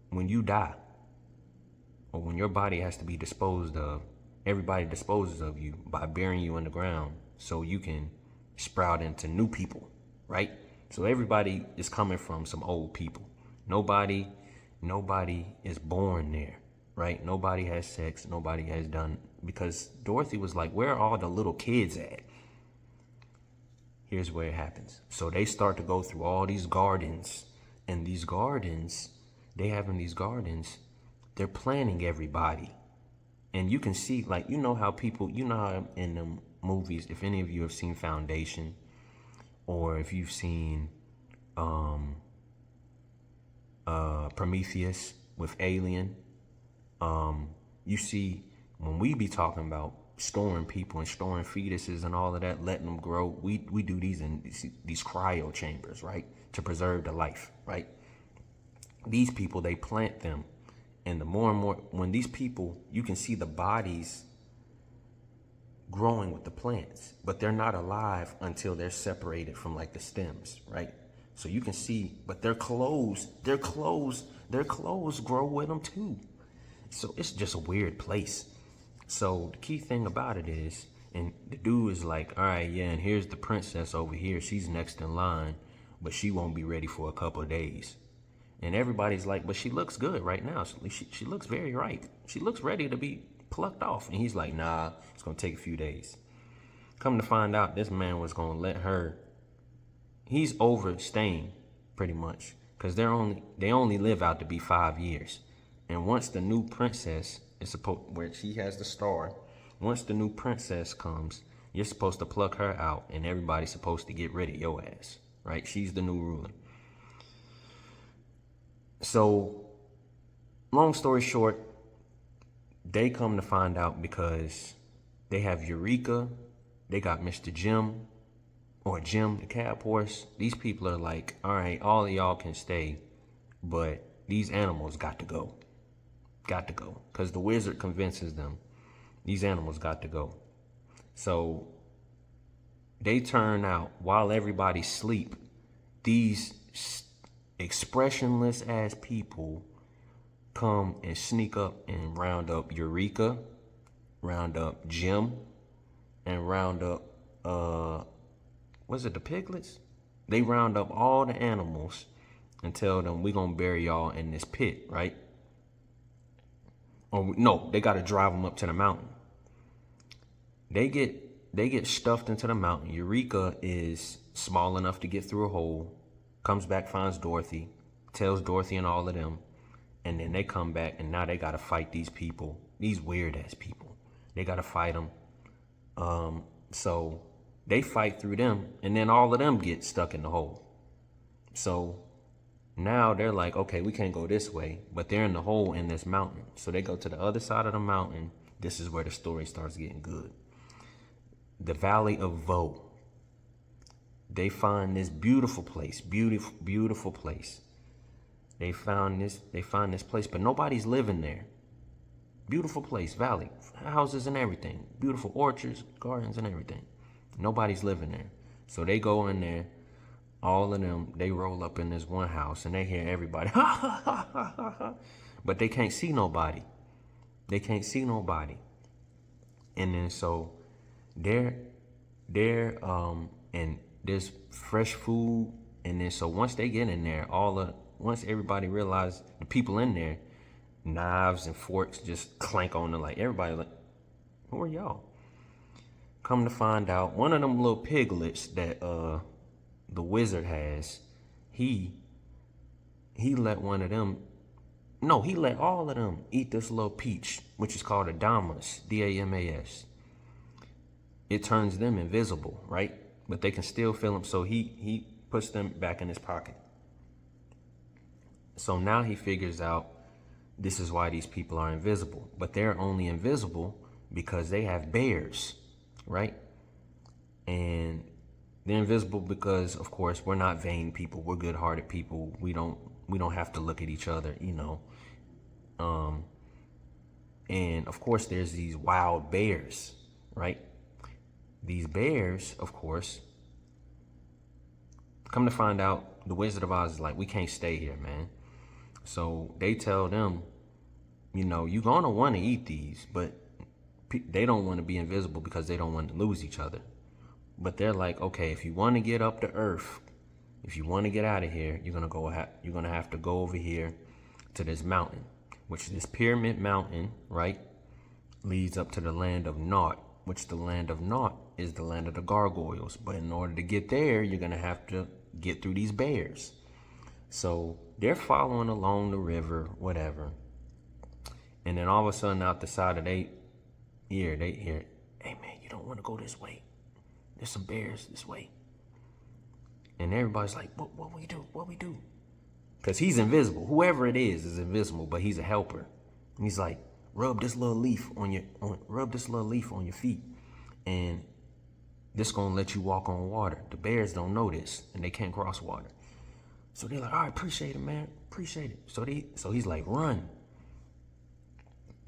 when you die, or when your body has to be disposed of, everybody disposes of you by burying you in the ground, so you can sprout into new people, right? So everybody is coming from some old people. Nobody is born there, right? Nobody has sex. Nobody has done, because Dorothy was like, where are all the little kids at? Here's where it happens. So they start to go through all these gardens, and these gardens, they're planning everybody. And you can see, like, you know how in the movies, if any of you have seen Foundation, or if you've seen Prometheus with Alien, you see when we be talking about storing people and storing fetuses and all of that, letting them grow, we do these in these cryo chambers, right, to preserve the life, right? These people, they plant them, and the more and more, when these people, you can see the bodies growing with the plants, but they're not alive until they're separated from like the stems, right? So you can see, but their clothes grow with them too. So it's just a weird place. So the key thing about it is, and the dude is like, all right, yeah, and here's the princess over here. She's next in line, but she won't be ready for a couple of days. And everybody's like, but she looks good right now. She looks very right. She looks ready to be plucked off. And he's like, nah, it's going to take a few days. Come to find out, this man was going to let her. He's overstaying pretty much, because they only live out to be 5 years. And once the new princess is where she has the star, once the new princess comes, you're supposed to pluck her out, and everybody's supposed to get rid of your ass, right? She's the new ruler. So, long story short, they come to find out because they have Eureka, they got Mr. Jim, or Jim the cab horse. These people are like, all right, all of y'all can stay, but these animals got to go. Got to go. Because the wizard convinces them these animals got to go. So they turn out while everybody sleep. These expressionless ass people come and sneak up and round up Eureka, round up Jim, and round up was it the piglets? They round up all the animals and tell them, we gonna bury y'all in this pit, right? Or no, they gotta drive them up to the mountain. They get stuffed into the mountain. Eureka is small enough to get through a hole, comes back, finds Dorothy, tells Dorothy and all of them, and then they come back, and now they gotta fight these people, these weird ass people. They gotta fight them. So they fight through them, and then all of them get stuck in the hole. So now they're like, okay, we can't go this way, but they're in the hole in this mountain. So they go to the other side of the mountain. This is where the story starts getting good. The Valley of Voe. They find this beautiful place, beautiful place. They find this place, but nobody's living there. Beautiful place, valley, houses and everything. Beautiful orchards, gardens and everything. Nobody's living there. So they go in there, all of them, they roll up in this one house and they hear everybody, ha ha ha ha ha ha. But they can't see nobody. They can't see nobody. And then so they're and there's fresh food. And then so once they get in there, once everybody realizes the people in there, knives and forks just clank on them, like everybody like, who are y'all? Come to find out, one of them little piglets that the wizard has, he let one of them, no, he let all of them eat this little peach, which is called a damas, D-A-M-A-S. It turns them invisible, right? But they can still feel them, so he puts them back in his pocket. So now he figures out this is why these people are invisible. But they're only invisible because they have bears, right? And they're invisible because, of course, we're not vain people. We're good-hearted people. We don't don't have to look at each other, you know. And of course, there's these wild bears, right? These bears, of course, come to find out, the Wizard of Oz is like, we can't stay here, man. So they tell them, you know, you're going to want to eat these, but they don't want to be invisible because they don't want to lose each other. But they're like, okay, if you want to get up to Earth, if you want to get out of here, you're gonna have to go over here to this mountain, which this Pyramid Mountain, right, leads up to the land of Naught, which the land of Naught is the land of the gargoyles. But in order to get there, you're gonna have to get through these bears. So they're following along the river, whatever. And then all of a sudden, out the side of their ear, they hear, hey man, you don't want to go this way. There's some bears this way. And everybody's like, what we do? What we do? Because he's invisible. Whoever it is invisible, but he's a helper. And he's like, rub this little leaf on your feet, and this gonna let you walk on water. The bears don't know this, and they can't cross water. So they're like, all right, appreciate it, man, appreciate it. So he's like, run.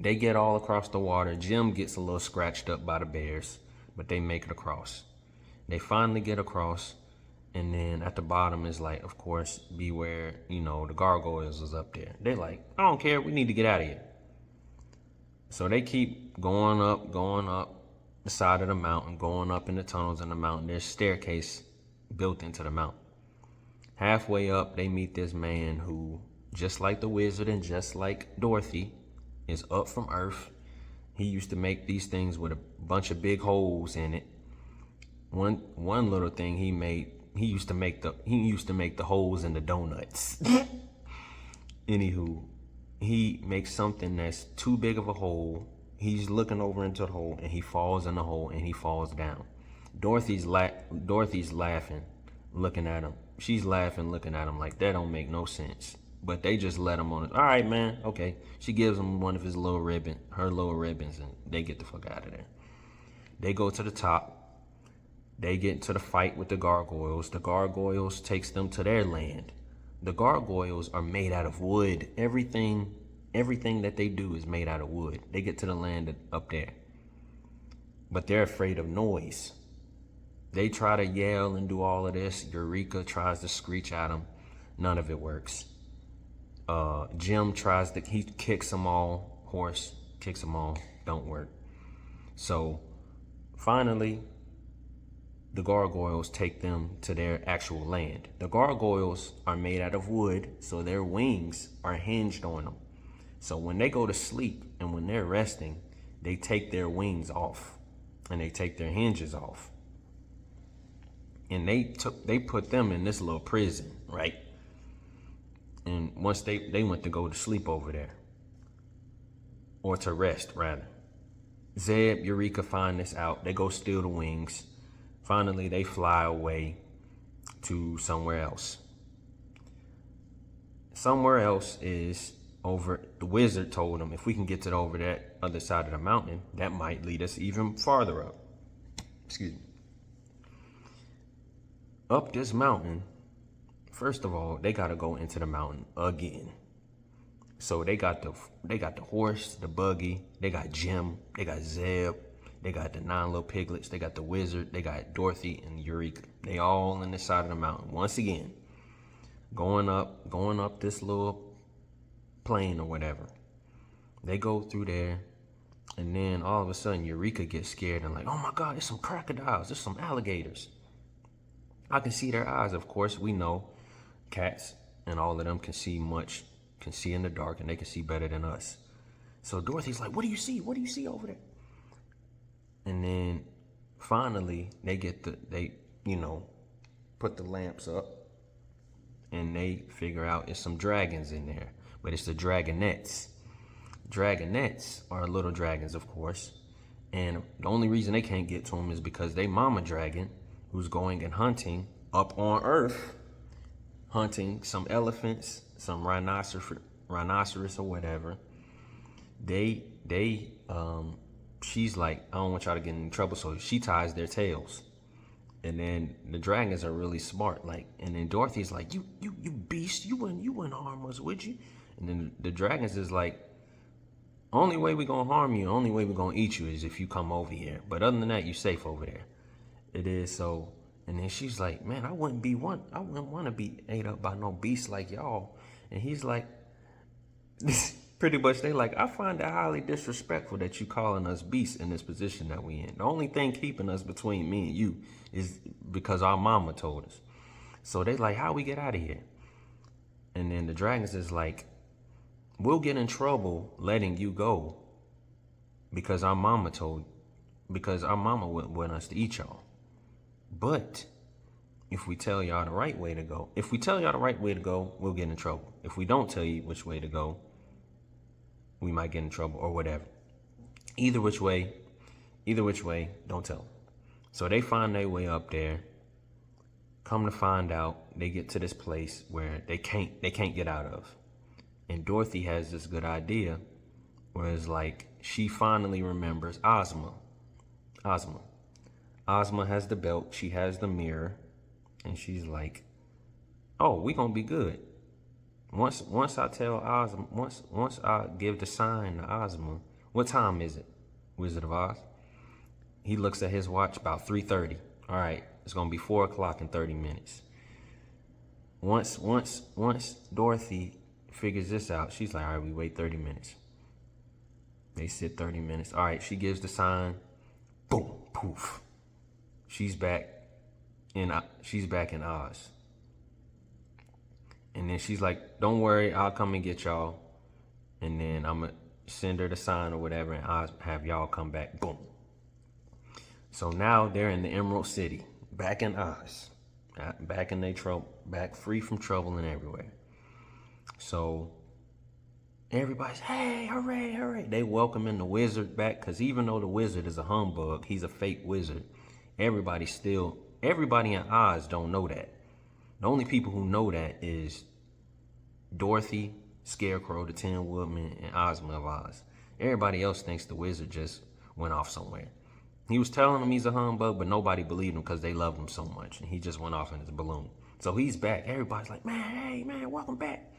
They get all across the water. Jim gets a little scratched up by the bears, but they make it across. They finally get across, and then at the bottom is like, of course, beware, you know, the gargoyles is up there. They're like, I don't care, we need to get out of here. So they keep going up the side of the mountain, going up in the tunnels in the mountain. There's a staircase built into the mountain. Halfway up, they meet this man who, just like the wizard and just like Dorothy, is up from Earth. He used to make these things with a bunch of big holes in it. One little thing he made, he used to make the holes in the donuts. Anywho, he makes something that's too big of a hole. He's looking over into the hole, and he falls in the hole, and he falls down. Dorothy's laughing, looking at him. She's laughing, looking at him like that don't make no sense. But they just let him on it. All right, man, okay. She gives him one of her little ribbons, and they get the fuck out of there. They go to the top. They get into the fight with the gargoyles. The gargoyles takes them to their land. The gargoyles are made out of wood. Everything that they do is made out of wood. They get to the land up there. But they're afraid of noise. They try to yell and do all of this. Eureka tries to screech at them. None of it works. Jim he kicks them all. Horse kicks them all. Don't work. So finally, the gargoyles take them to their actual land. The gargoyles are made out of wood, so their wings are hinged on them. So when they go to sleep and when they're resting, they take their wings off and they take their hinges off. And they put them in this little prison, right? And once they went to go to sleep over there, or to rest rather. Zeb, Eureka find this out. They go steal the wings. Finally, they fly away to somewhere else. Somewhere else is over. The wizard told them if we can get to over that other side of the mountain, that might lead us even farther up. Excuse me. Up this mountain, first of all, they gotta go into the mountain again. So they got the horse, the buggy, they got Jim, they got Zeb, they got the 9 little piglets, they got the wizard, they got Dorothy and Eureka. They all on the side of the mountain. Once again, going up this little plane or whatever. They go through there, and then all of a sudden Eureka gets scared and like, oh my God, there's some crocodiles, there's some alligators. I can see their eyes, of course. We know cats and all of them can see in the dark, and they can see better than us. So Dorothy's like, what do you see? What do you see over there? And then finally they put the lamps up, and they figure out it's some dragons in there, but it's the dragonettes. Dragonettes are little dragons, of course, and the only reason they can't get to them is because they mama dragon, who's going and hunting up on Earth, hunting some elephants, some rhinoceros or whatever. She's like, I don't want y'all to get in trouble, so she ties their tails. And then the dragons are really smart, like, and then Dorothy's like, you beast, you wouldn't harm us, would you? And then the dragons is like, only way we gonna harm you, only way we gonna eat you is if you come over here. But other than that, you safe over there. It is so. And then she's like, man, I wouldn't want to be ate up by no beast like y'all. And he's like, pretty much they like, I find it highly disrespectful that you calling us beasts in this position that we in. The only thing keeping us between me and you is because our mama told us. So they like, how we get out of here? And then the dragons is like, we'll get in trouble letting you go because our mama wouldn't want us to eat y'all. But if we tell y'all the right way to go, we'll get in trouble. If we don't tell you which way to go, we might get in trouble or whatever. Either which way, don't tell them. So they find their way up there. Come to find out, they get to this place where they can't get out of. And Dorothy has this good idea where it's like she finally remembers Ozma. Ozma has the belt, she has the mirror, and she's like, oh, we gonna be good. Once I tell Ozma, once I give the sign to Ozma, what time is it, Wizard of Oz? He looks at his watch, about 3:30. All right, it's gonna be 4 o'clock in 30 minutes. Once Dorothy figures this out, she's like, all right, we wait 30 minutes. They sit 30 minutes. All right, she gives the sign, boom, poof. She's back in Oz. And then she's like, don't worry, I'll come and get y'all. And then I'm going to send her the sign or whatever, and Oz have y'all come back. Boom. So now they're in the Emerald City, back in Oz. Back in their trouble, back free from trouble and everywhere. So everybody's, hey, hooray, hooray. They welcoming the wizard back, because even though the wizard is a humbug, he's a fake wizard. Everybody in Oz don't know that. The only people who know that is Dorothy, Scarecrow, the Tin Woodman, and Ozma of Oz. Everybody else thinks the wizard just went off somewhere. He was telling them he's a humbug, but nobody believed him because they loved him so much. And he just went off in his balloon. So he's back. Everybody's like, man, hey, man, welcome back.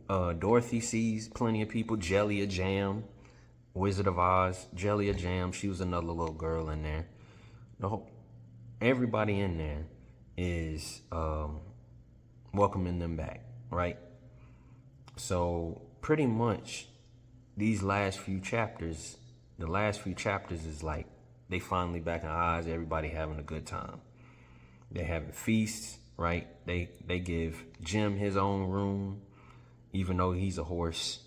Dorothy sees plenty of people. Jellia Jam, Wizard of Oz, Jellia Jam. She was another little girl in there. Everybody in there is welcoming them back, right? So pretty much these last few chapters, is like they finally back in Oz, everybody having a good time. They having feasts, right? They give Jim his own room, even though he's a horse.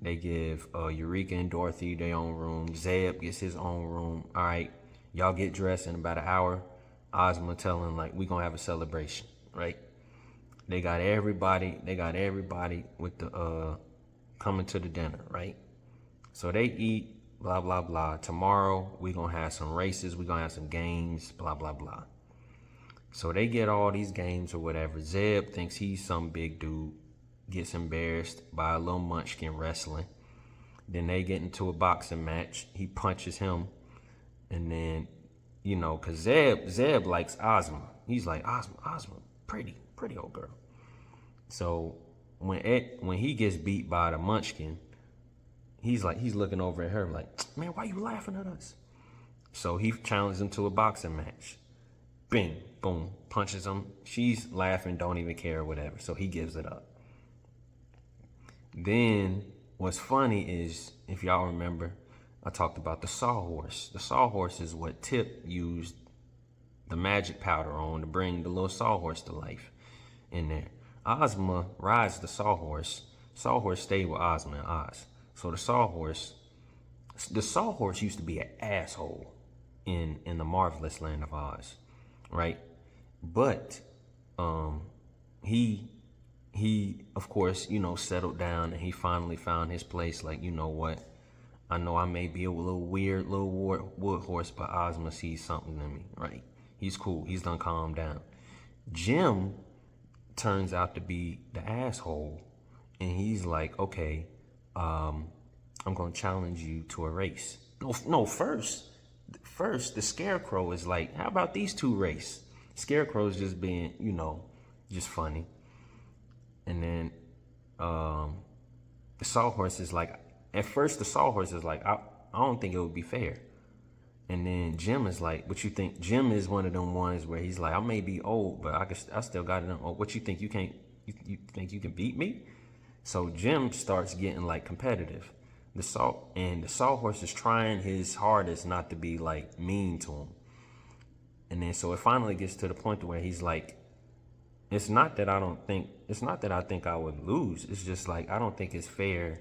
They give Eureka and Dorothy their own room. Zeb gets his own room. All right, y'all get dressed in about an hour. Ozma telling like we gonna have a celebration, right? They got everybody with the coming to the dinner, right? So they eat, blah blah blah. Tomorrow we gonna have some races, we gonna have some games, blah blah blah. So they get all these games or whatever. Zeb thinks he's some big dude, gets embarrassed by a little munchkin wrestling. Then they get into a boxing match. He punches him, and then, you know, cause Zeb likes Ozma. He's like, Ozma, pretty old girl. So when he gets beat by the munchkin, he's looking over at her like, man, why you laughing at us? So he challenges him to a boxing match. Bing, boom, punches him. She's laughing, don't even care, whatever. So he gives it up. Then what's funny is, if y'all remember, I talked about the sawhorse. The sawhorse is what Tip used the magic powder on to bring the little sawhorse to life in there. Ozma rides the sawhorse. Sawhorse stayed with Ozma and Oz. So the sawhorse used to be an asshole in the marvelous land of Oz, right? But he of course, you know, settled down, and he finally found his place. Like, you know what? I know I may be a little weird little wood horse, but Ozma sees something in me, right? He's cool. He's done calmed down. Jim turns out to be the asshole, and he's like, okay, I'm gonna challenge you to a race. No, first the Scarecrow is like, how about these two race? Scarecrow's just being, you know, just funny. And then the Sawhorse is like, at first the Sawhorse is like, I don't think it would be fair. And then Jim is like, what you think? Jim is one of them ones where he's like, I may be old, but I still got it. Oh, what you think? You can't? You think you can beat me? So Jim starts getting like competitive. The Sawhorse is trying his hardest not to be like mean to him. And then so it finally gets to the point where he's like, it's not that I think I would lose. It's just like I don't think it's fair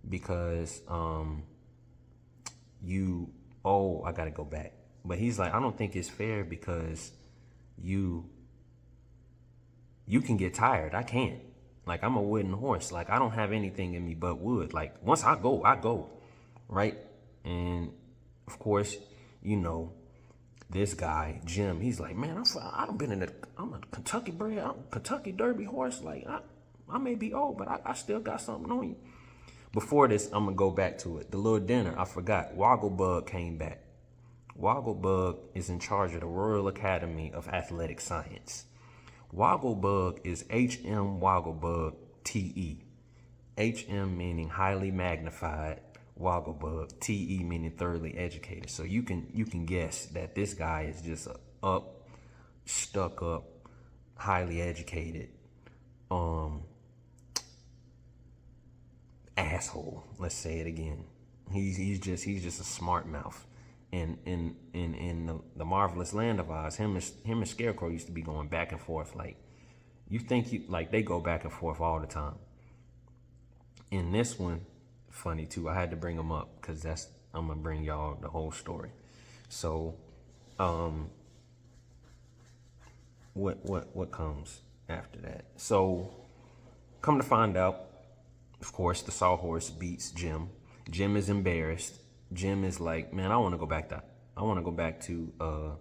because I gotta go back. But he's like, I don't think it's fair because you can get tired. I can't. Like, I'm a wooden horse. Like, I don't have anything in me but wood. Like, once I go. Right? And of course, this guy, Jim, he's like, man, I'm a Kentucky bred, I'm a Kentucky Derby horse. Like, I may be old, but I still got something on you. Before this, I'm gonna go back to it. The little dinner, I forgot. Wogglebug came back. Wogglebug is in charge of the Royal Academy of Athletic Science. Wogglebug is H.M. Wogglebug T.E. H.M. meaning highly magnified, Wogglebug, T.E. meaning thoroughly educated. So you can guess that this guy is just a stuck up, highly educated, asshole. Let's say it again. He's just a smart mouth. In the Marvelous Land of Oz, him and Scarecrow used to be going back and forth. Like, they go back and forth all the time. In this one, funny too, I had to bring him up because I'm gonna bring y'all the whole story. So, what comes after that? So, come to find out, of course, the Sawhorse beats Jim. Jim is embarrassed. Jim is like, man, I want to go back to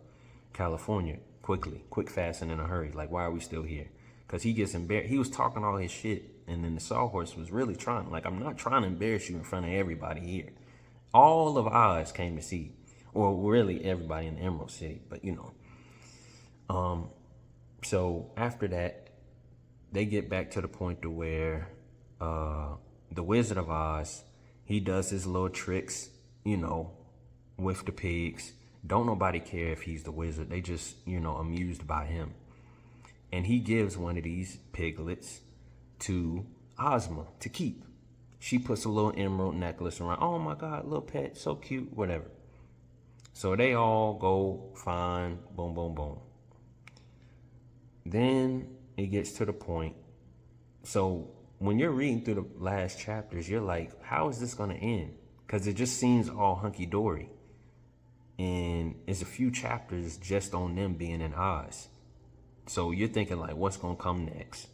California quick, fast, and in a hurry. Like, why are we still here? Because he gets embarrassed. He was talking all his shit, and then the Sawhorse was really trying. Like, I'm not trying to embarrass you in front of everybody here. All of Oz came to see, or really everybody in the Emerald City, but So after that, they get back to the point to where the Wizard of Oz, he does his little tricks, with the pigs. Don't nobody care if he's the wizard. They just, amused by him. And he gives one of these piglets to Ozma to keep. She puts a little emerald necklace around. Oh my God, little pet, so cute, whatever. So they all go fine, boom, boom, boom. Then it gets to the point. So when you're reading through the last chapters, you're like, how is this going to end? Because it just seems all hunky-dory. And it's a few chapters just on them being in Oz. So you're thinking like, what's going to come next?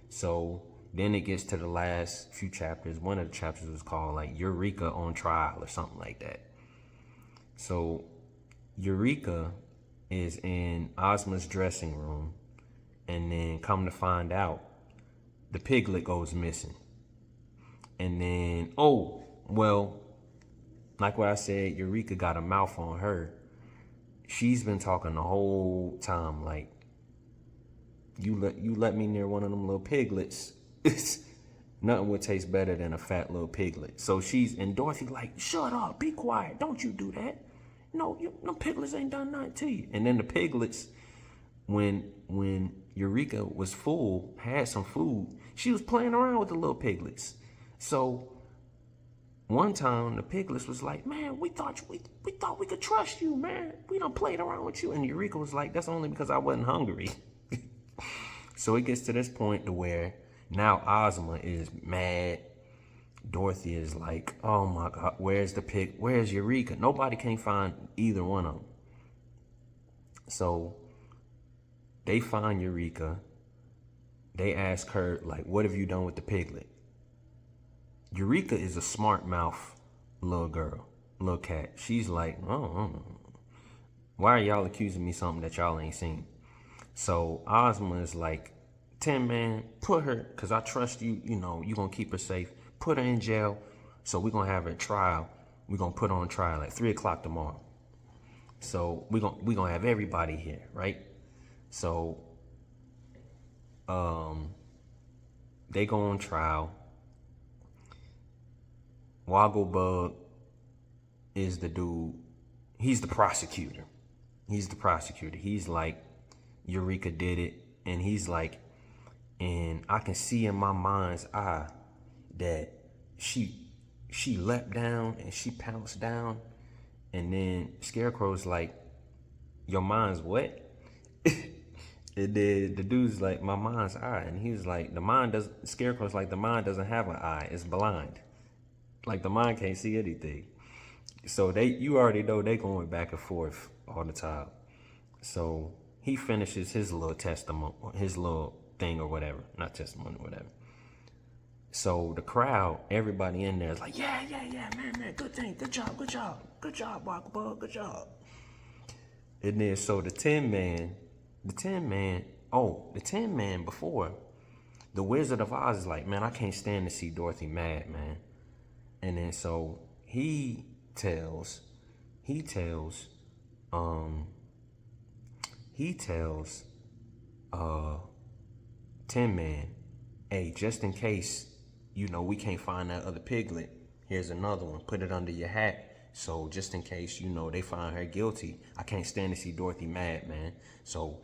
So then it gets to the last few chapters. One of the chapters was called like Eureka on Trial or something like that. So Eureka is in Ozma's dressing room. And then come to find out, the piglet goes missing. And then, like what I said, Eureka got a mouth on her. She's been talking the whole time like, you let me near one of them little piglets. Nothing would taste better than a fat little piglet. So and Dorothy like, shut up, be quiet, don't you do that. No, them piglets ain't done nothing to you. And then the piglets, when Eureka was full, had some food, she was playing around with the little piglets. So one time the piglets was like, man, we thought we could trust you, man. We done played around with you. And Eureka was like, that's only because I wasn't hungry. So it gets to this point to where now Ozma is mad. Dorothy is like, oh my God, where's Eureka? Nobody can find either one of them. So they find Eureka. They ask her, like, what have you done with the piglet? Eureka is a smart mouth little girl, little cat. She's like, why are y'all accusing me something that y'all ain't seen? So Ozma is like, Tin Man, put her, because I trust you, you going to keep her safe. Put her in jail. So we're going to have her trial. We're going to put her on trial at 3 o'clock tomorrow. So we're going to have everybody here, right? So they go on trial. Wogglebug is the dude. He's the prosecutor. He's like, Eureka did it. And he's like, and I can see in my mind's eye that she leapt down and she pounced down. And then Scarecrow's like, your mind's what? And then the dude's like, my mind's eye. And he was like, Scarecrow's like, the mind doesn't have an eye, it's blind. Like the mind can't see anything. So you already know they going back and forth all the time. So he finishes his little testimony, his little thing or whatever. Not testimony, whatever. So the crowd, everybody in there is like, yeah, man, good thing, good job, Wogglebug, good job. And then so the Tin Man before, the Wizard of Oz is like, man, I can't stand to see Dorothy mad, man. And then so he tells Tin Man, hey, just in case, we can't find that other piglet, here's another one, put it under your hat. So just in case, they find her guilty, I can't stand to see Dorothy mad, man. So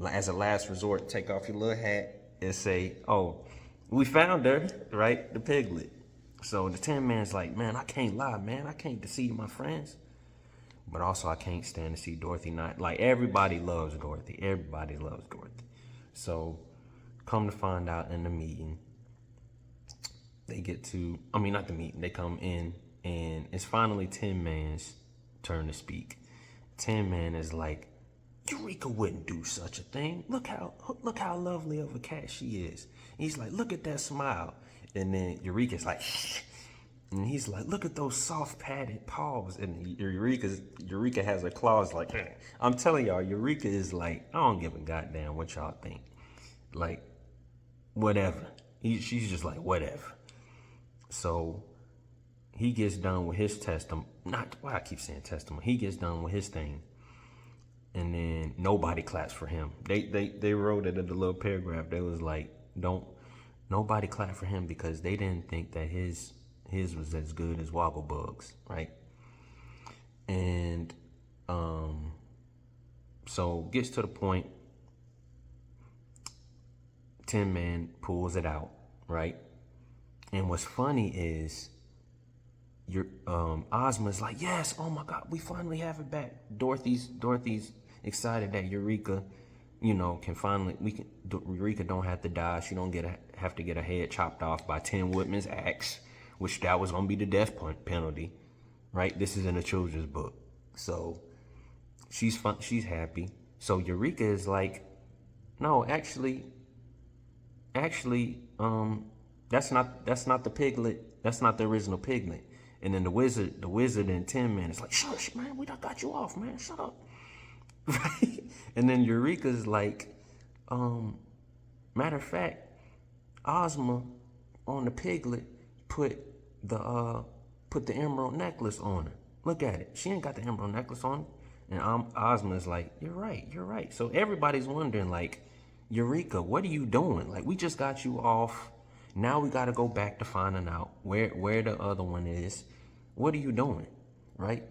as a last resort, take off your little hat and say, oh, we found her, right? The piglet. So the Tin Man's like, man, I can't lie, man. I can't deceive my friends. But also I can't stand to see Dorothy not, like, everybody loves Dorothy. Everybody loves Dorothy. So come to find out in the meeting, they come in and it's finally Tin Man's turn to speak. Tin Man is like, Eureka wouldn't do such a thing. Look how lovely of a cat she is. And he's like, look at that smile. And then Eureka's like, and he's like, look at those soft padded paws. And Eureka has her claws like, I'm telling y'all, Eureka is like, I don't give a goddamn what y'all think. Like, whatever. She's just like, whatever. So he gets done with his testimony. I keep saying testimony. He gets done with his thing. And then nobody claps for him. They wrote it in the little paragraph. They was like, nobody clap for him because they didn't think that his was as good as Wogglebug's, right? And so gets to the point, Tin Man pulls it out, right? And what's funny is Ozma's like, yes, oh my God, we finally have it back. Dorothy's excited that Eureka, Eureka don't have to die. She don't have to get her head chopped off by Tin Woodman's axe, which that was gonna be the death penalty, right? This is in a children's book, so she's happy. So Eureka is like, no, actually, that's not the piglet. That's not the original piglet. And then the wizard and Tin Man is like, shush, man, we done got you off, man, shut up. Right? And then Eureka's like, matter of fact, Ozma on the piglet put the emerald necklace on her. Look at it. She ain't got the emerald necklace on her. And Ozma's like, you're right. So everybody's wondering, like, Eureka, what are you doing? Like, we just got you off. Now we got to go back to finding out where the other one is. What are you doing? Right?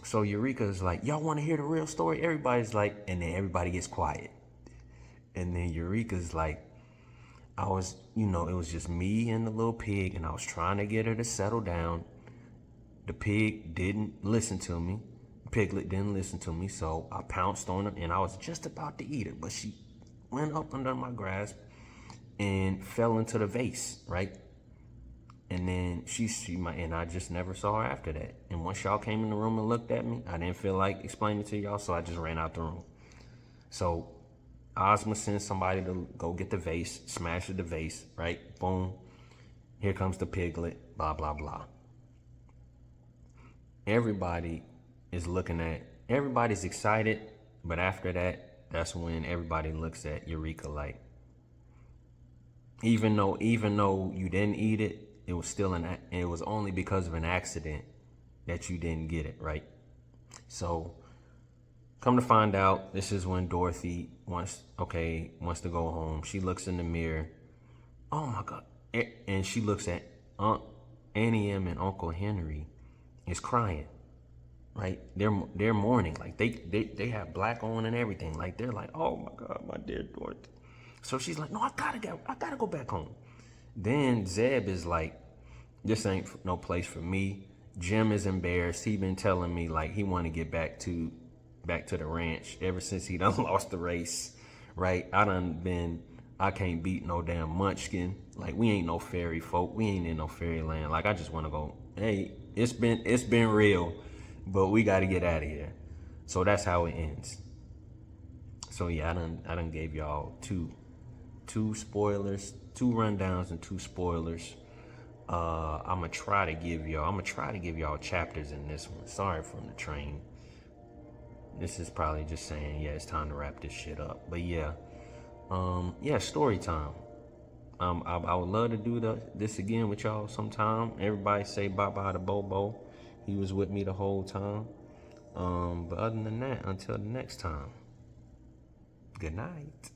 So Eureka's like, y'all want to hear the real story? Everybody's like, and then everybody gets quiet. And then Eureka's like, it was just me and the little pig, and I was trying to get her to settle down. The pig didn't listen to me. Piglet didn't listen to me, so I pounced on her, and I was just about to eat her, but she went up under my grasp and fell into the vase, right? And then and I just never saw her after that. And once y'all came in the room and looked at me, I didn't feel like explaining to y'all, so I just ran out the room. So Ozma sends somebody to go get the vase, smashes the vase, right? Boom. Here comes the piglet, blah, blah, blah. Everybody's excited, but after that, that's when everybody looks at Eureka like, even though you didn't eat it, it was still it was only because of an accident that you didn't get it, right? So come to find out, this is when Dorothy wants to go home. She looks in the mirror Oh my God. And she looks at Aunt Annie M and Uncle Henry is crying. Right? They're mourning. Like they have black on and everything. Like they're like, oh my God, my dear Dorothy. So she's like, no, I gotta go back home. Then Zeb is like, this ain't no place for me. Jim is embarrassed. He been telling me like he want to get back to the ranch ever since he done lost the race. Right? I can't beat no damn munchkin. Like we ain't no fairy folk. We ain't in no fairyland. Like I just want to go. Hey, it's been real, but we got to get out of here. So that's how it ends. So yeah, I done gave y'all two spoilers, two rundowns and two spoilers. I'm gonna try to give y'all chapters in this one. Sorry from the train. This is probably just saying, yeah, it's time to wrap this shit up. But yeah, yeah, story time. I would love to do this again with y'all sometime. Everybody say bye bye to Bobo. He was with me the whole time. But other than that, until the next time, good night.